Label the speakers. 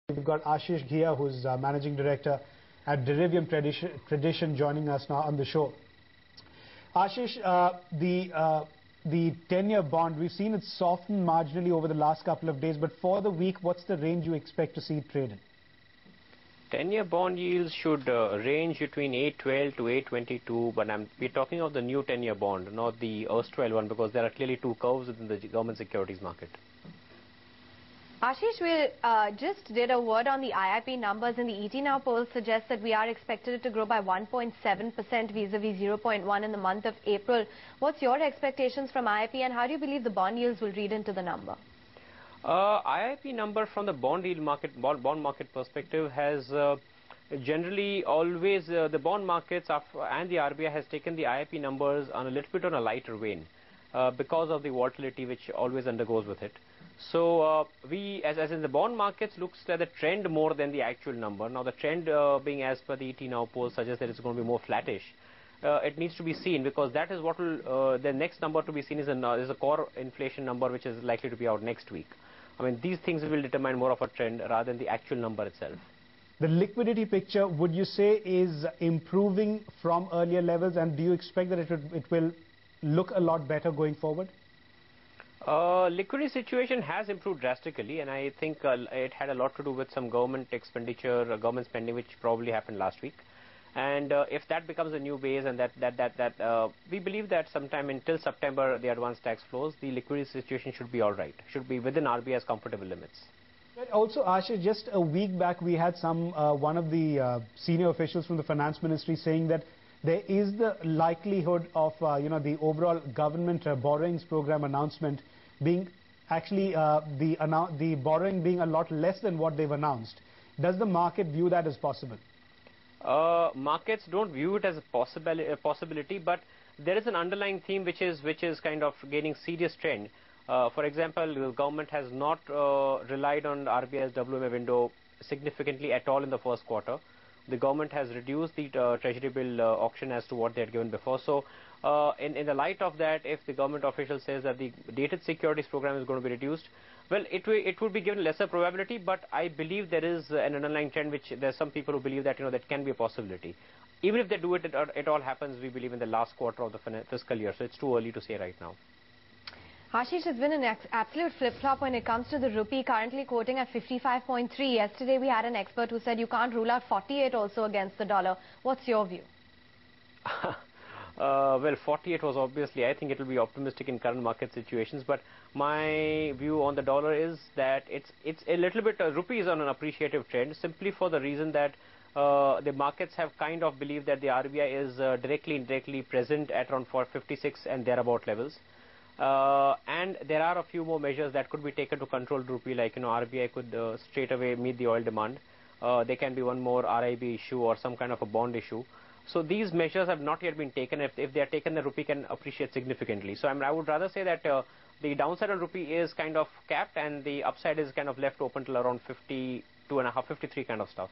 Speaker 1: We've got Ashish Ghiya, who's Managing Director at Derivium Tradition, joining us now on the show. Ashish, the 10-year bond, we've seen it soften marginally over the last couple of days, but for the week, what's the range you expect to see it trade in?
Speaker 2: 10-year bond yields should range between 812 to 822, but we're talking of the new 10-year bond, not the erstwhile one, because there are clearly two curves within the government securities market.
Speaker 3: Ashish, we just did a word on the IIP numbers, and the ET Now poll suggests that we are expected to grow by 1.7% vis-a-vis 0.1 in the month of April. What's your expectations from IIP, and how do you believe the bond yields will read into the number?
Speaker 2: IIP number from the bond market perspective has generally always the bond markets and the RBI has taken the IIP numbers on a little bit on a lighter vein because of the volatility which always undergoes with it. So we, as in the bond markets, looks at the trend more than the actual number. Now the trend being as per the ET Now poll suggests that it's going to be more flattish. It needs to be seen, because that is what will the next number to be seen is a core inflation number, which is likely to be out next week. I mean, these things will determine more of a trend rather than the actual number itself.
Speaker 1: The liquidity picture, would you say, is improving from earlier levels, and do you expect that it will look a lot better going forward?
Speaker 2: Liquidity situation has improved drastically, and I think it had a lot to do with some government expenditure, government spending, which probably happened last week. And if that becomes a new base, and we believe that sometime until September, the advance tax flows, the liquidity situation should be all right, should be within RBI's comfortable limits.
Speaker 1: But also, Ashish, just a week back, we had one of the senior officials from the Finance Ministry saying that there is the likelihood of the overall government borrowings program announcement being actually the borrowing being a lot less than what they've announced. Does the market view that as possible?
Speaker 2: Markets don't view it as a possibility, but there is an underlying theme which is kind of gaining serious trend. For example, the government has not relied on RBI's WMA window significantly at all in the first quarter. The government has reduced the treasury bill auction as to what they had given before. So in the light of that, if the government official says that the dated securities program is going to be reduced, well, it would be given lesser probability, but I believe there is an underlying trend which there's some people who believe that that can be a possibility. Even if they do it, it all happens, we believe, in the last quarter of the fiscal year. So it's too early to say right now.
Speaker 3: Ashish, it's been an absolute flip-flop when it comes to the rupee, currently quoting at 55.3. Yesterday we had an expert who said you can't rule out 48 also against the dollar. What's your view?
Speaker 2: Well, 48 was obviously, I think it will be optimistic in current market situations, but my view on the dollar is that it's a little bit, rupee is on an appreciative trend, simply for the reason that the markets have kind of believed that the RBI is directly and indirectly present at around 456 and thereabout levels. And there are a few more measures that could be taken to control rupee, like RBI could straight away meet the oil demand. There can be one more RIB issue or some kind of a bond issue. So these measures have not yet been taken. If they are taken, the rupee can appreciate significantly. So I would rather say that the downside on rupee is kind of capped, and the upside is kind of left open till around 52.5, 53 kind of stuff.